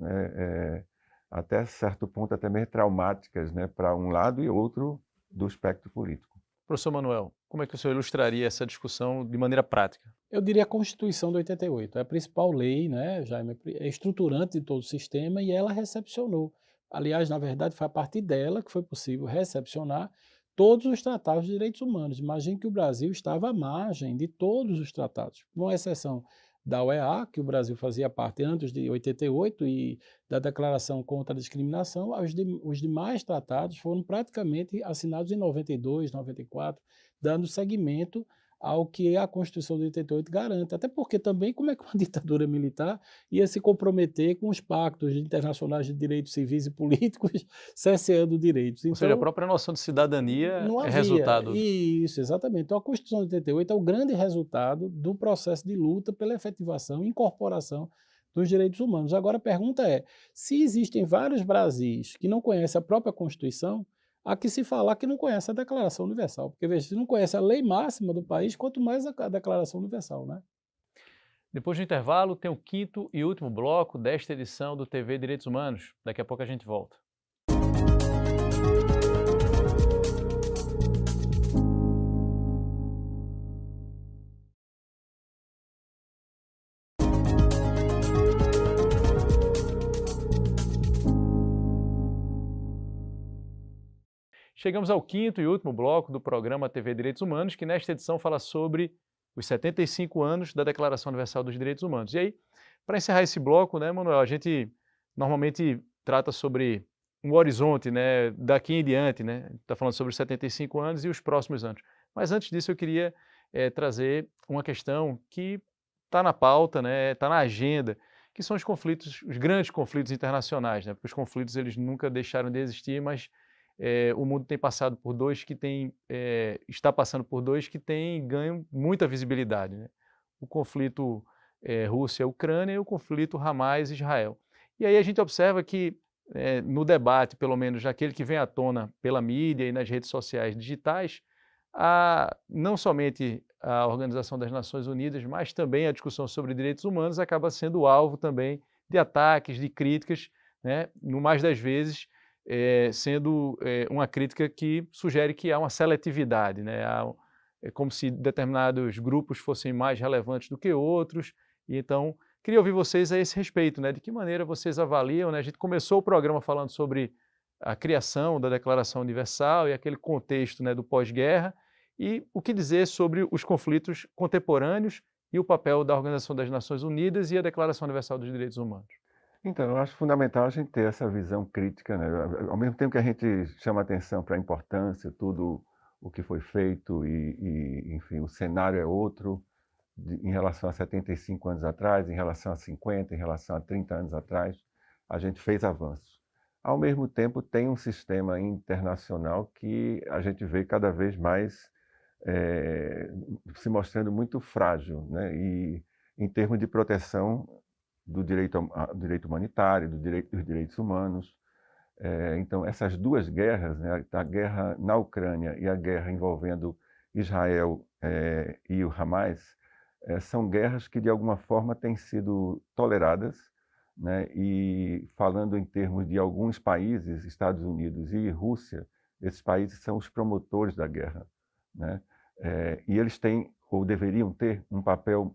Speaker 3: até certo ponto até meio traumáticas, né, para um lado e outro do espectro político.
Speaker 1: Professor Manuel, como é que o senhor ilustraria essa discussão de maneira prática?
Speaker 4: Eu diria a Constituição de 88. É a principal lei, né, Jaime, é estruturante de todo o sistema e ela recepcionou. Aliás, na verdade, foi a partir dela que foi possível recepcionar todos os tratados de direitos humanos. Imagine que o Brasil estava à margem de todos os tratados, com exceção da OEA, que o Brasil fazia parte antes de 88, e da Declaração contra a Discriminação, os demais tratados foram praticamente assinados em 92, 94, dando seguimento ao que a Constituição de 88 garante. Até porque também, como é que uma ditadura militar ia se comprometer com os pactos internacionais de direitos civis e políticos, cerceando direitos?
Speaker 1: Ou seja, a própria noção de cidadania
Speaker 4: não
Speaker 1: é
Speaker 4: havia.
Speaker 1: resultado.
Speaker 4: Isso, exatamente. Então, a Constituição de 88 é o grande resultado do processo de luta pela efetivação e incorporação dos direitos humanos. Agora, a pergunta é, se existem vários Brasis que não conhecem a própria Constituição, há que se falar que não conhece a Declaração Universal. Porque, veja, se não conhece a lei máxima do país, quanto mais a Declaração Universal, né?
Speaker 1: Depois do intervalo, tem o quinto e último bloco desta edição do TV Direitos Humanos. Daqui a pouco a gente volta. Chegamos ao quinto e último bloco do programa TV Direitos Humanos, que nesta edição fala sobre os 75 anos da Declaração Universal dos Direitos Humanos. E aí, para encerrar esse bloco, né, Manuel, a gente normalmente trata sobre um horizonte, né, daqui em diante, né? Está falando sobre os 75 anos e os próximos anos. Mas antes disso, eu queria trazer uma questão que está na pauta, né, está na agenda, que são os conflitos, os grandes conflitos internacionais, né? Porque os conflitos eles nunca deixaram de existir, mas o mundo tem passado por dois que tem, está passando por dois que têm ganho muita visibilidade, né? O conflito Rússia-Ucrânia e o conflito Hamas-Israel. E aí a gente observa que no debate, pelo menos naquele que vem à tona pela mídia e nas redes sociais digitais, não somente a Organização das Nações Unidas, mas também a discussão sobre direitos humanos acaba sendo alvo também de ataques, de críticas, né? No mais das vezes, sendo uma crítica que sugere que há uma seletividade, né? É como se determinados grupos fossem mais relevantes do que outros. E então, queria ouvir vocês a esse respeito, né? De que maneira vocês avaliam, né? A gente começou o programa falando sobre a criação da Declaração Universal e aquele contexto, né, do pós-guerra, e o que dizer sobre os conflitos contemporâneos e o papel da Organização das Nações Unidas e a Declaração Universal dos Direitos Humanos.
Speaker 3: Então, eu acho fundamental a gente ter essa visão crítica, né? Ao mesmo tempo que a gente chama atenção para a importância, tudo o que foi feito enfim, o cenário é outro em relação a 75 anos atrás, em relação a 50, em relação a 30 anos atrás, a gente fez avanços. Ao mesmo tempo, tem um sistema internacional que a gente vê cada vez mais se mostrando muito frágil, né? E em termos de proteção do direito humanitário, dos direitos humanos. Então, essas duas guerras, né, a guerra na Ucrânia e a guerra envolvendo Israel e o Hamas, são guerras que, de alguma forma, têm sido toleradas, né, e falando em termos de alguns países, Estados Unidos e Rússia, esses países são os promotores da guerra, né, e eles têm, ou deveriam ter, um papel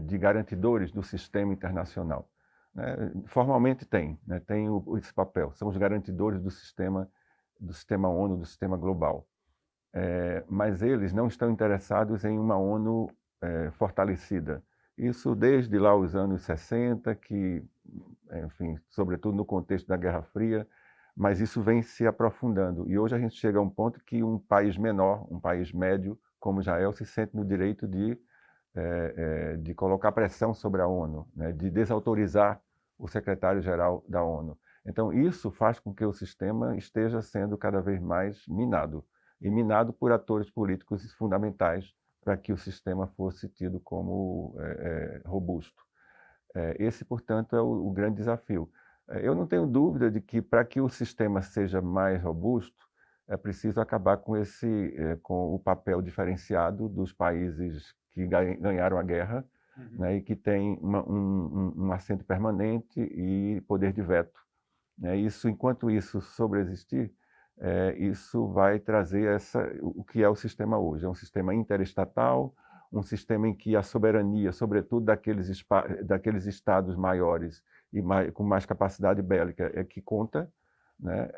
Speaker 3: de garantidores do sistema internacional. Né? Formalmente tem, né? Tem esse papel, são os garantidores do sistema ONU, do sistema global. Mas eles não estão interessados em uma ONU fortalecida. Isso desde lá os anos 60, que, enfim, sobretudo no contexto da Guerra Fria, mas isso vem se aprofundando. E hoje a gente chega a um ponto que um país menor, um país médio, como Israel, se sente no direito de colocar pressão sobre a ONU, né, de desautorizar o secretário-geral da ONU. Então, isso faz com que o sistema esteja sendo cada vez mais minado, e minado por atores políticos fundamentais para que o sistema fosse tido como robusto. Esse, portanto, é o grande desafio. Eu não tenho dúvida de que, para que o sistema seja mais robusto, é preciso acabar com o papel diferenciado dos países que ganharam a guerra, né, e que têm um assento permanente e poder de veto. Enquanto isso sobreexistir, isso vai trazer o que é o sistema hoje. É um sistema interestatal, um sistema em que a soberania, sobretudo daqueles estados maiores e com mais capacidade bélica, é que conta, né?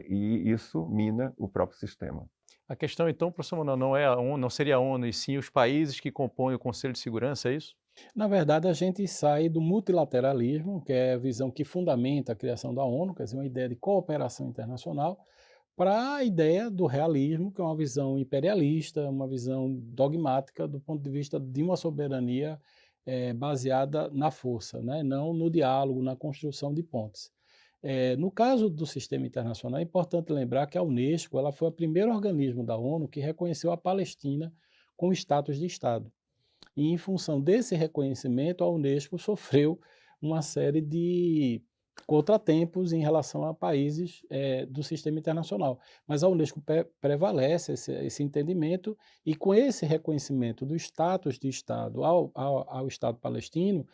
Speaker 3: E isso mina o próprio sistema.
Speaker 1: A questão, então, professor Manuel, não é a ONU, não seria a ONU, e sim os países que compõem o Conselho de Segurança, é isso?
Speaker 4: Na verdade, a gente sai do multilateralismo, que é a visão que fundamenta a criação da ONU, quer dizer, uma ideia de cooperação internacional, para a ideia do realismo, que é uma visão imperialista, uma visão dogmática do ponto de vista de uma soberania baseada na força, né? Não no diálogo, na construção de pontes. No caso do sistema internacional, é importante lembrar que a Unesco ela foi o primeiro organismo da ONU que reconheceu a Palestina com status de Estado. E, em função desse reconhecimento, a Unesco sofreu uma série de contratempos em relação a países do sistema internacional. Mas a Unesco prevalece esse entendimento e, com esse reconhecimento do status de Estado ao Estado palestino,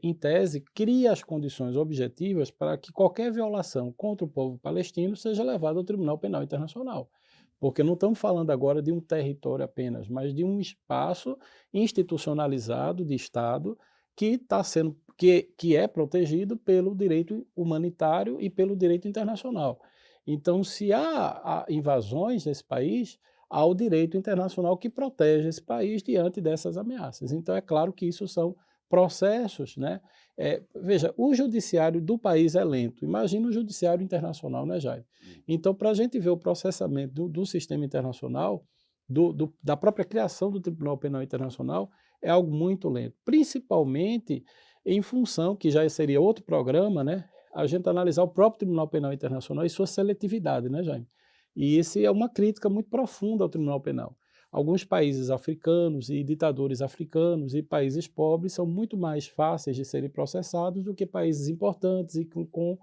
Speaker 4: em tese, cria as condições objetivas para que qualquer violação contra o povo palestino seja levada ao Tribunal Penal Internacional. Porque não estamos falando agora de um território apenas, mas de um espaço institucionalizado de Estado que é protegido pelo direito humanitário e pelo direito internacional. Então, se há invasões nesse país, há o direito internacional que protege esse país diante dessas ameaças. Então, é claro que isso são processos, né? Veja, o judiciário do país é lento. Imagina o judiciário internacional, né, Jair? Então, para a gente ver o processamento do sistema internacional, da própria criação do Tribunal Penal Internacional, é algo muito lento. Principalmente em função, que já seria outro programa, né? A gente analisar o próprio Tribunal Penal Internacional e sua seletividade, né, Jaime? E isso é uma crítica muito profunda ao Tribunal Penal. Alguns países africanos e ditadores africanos e países pobres são muito mais fáceis de serem processados do que países importantes e com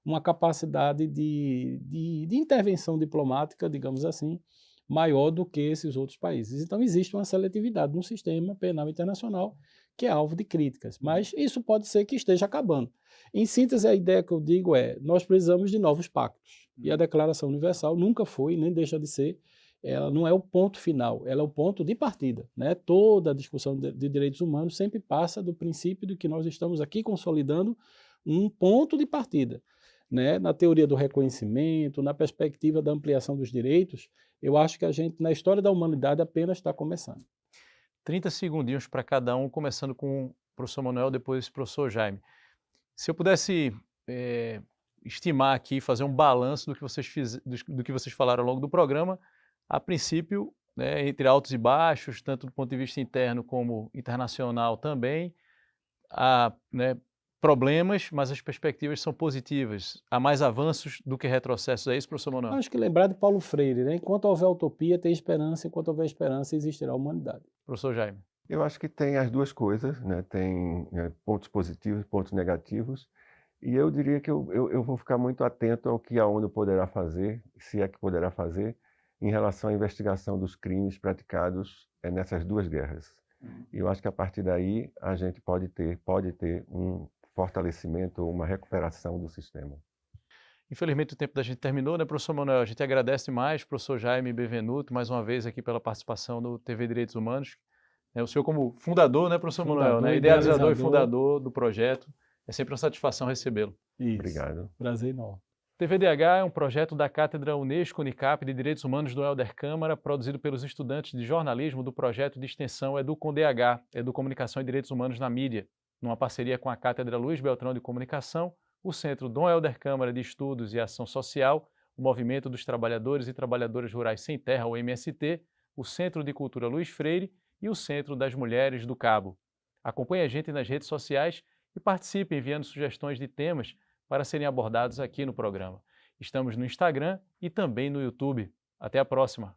Speaker 4: uma capacidade de intervenção diplomática, digamos assim, maior do que esses outros países. Então, existe uma seletividade no sistema penal internacional que é alvo de críticas, mas isso pode ser que esteja acabando. Em síntese, a ideia que eu digo nós precisamos de novos pactos, e a Declaração Universal nunca foi, nem deixa de ser, ela não é o ponto final, ela é o ponto de partida, né? Toda a discussão de direitos humanos sempre passa do princípio de que nós estamos aqui consolidando um ponto de partida, né? Na teoria do reconhecimento, na perspectiva da ampliação dos direitos, eu acho que a gente, na história da humanidade, apenas está começando.
Speaker 1: 30 segundinhos para cada um, começando com o professor Manuel, depois o professor Jaime. Se eu pudesse estimar aqui, fazer um balanço do que vocês falaram ao longo do programa, a princípio, né, entre altos e baixos, tanto do ponto de vista interno como internacional também, há problemas, mas as perspectivas são positivas. Há mais avanços do que retrocessos. É isso, professor Manuel?
Speaker 4: Acho que lembrar de Paulo Freire, né? Enquanto houver utopia, tem esperança. Enquanto houver esperança, existirá a humanidade.
Speaker 1: Professor Jaime.
Speaker 3: Eu acho que tem as duas coisas, né? Tem pontos positivos e pontos negativos. E eu diria que eu vou ficar muito atento ao que a ONU poderá fazer, se é que poderá fazer, em relação à investigação dos crimes praticados nessas duas guerras. E eu acho que a partir daí a gente pode ter um fortalecimento, uma recuperação do sistema.
Speaker 1: Infelizmente o tempo da gente terminou, né, professor Manuel? A gente agradece mais, professor Jaime Benvenuto, mais uma vez aqui pela participação no TV Direitos Humanos. O senhor como fundador, né, professor Manuel? Né? Idealizador e fundador do projeto. É sempre uma satisfação recebê-lo.
Speaker 3: Obrigado.
Speaker 4: Prazer enorme.
Speaker 1: TVDH é um projeto da Cátedra Unesco-Unicap de Direitos Humanos do Helder Câmara, produzido pelos estudantes de jornalismo do projeto de extensão EduComDH, Educomunicação e Direitos Humanos na Mídia, numa parceria com a Cátedra Luiz Beltrão de Comunicação, o Centro Dom Helder Câmara de Estudos e Ação Social, o Movimento dos Trabalhadores e Trabalhadoras Rurais Sem Terra, o MST, o Centro de Cultura Luiz Freire e o Centro das Mulheres do Cabo. Acompanhe a gente nas redes sociais e participe enviando sugestões de temas para serem abordados aqui no programa. Estamos no Instagram e também no YouTube. Até a próxima!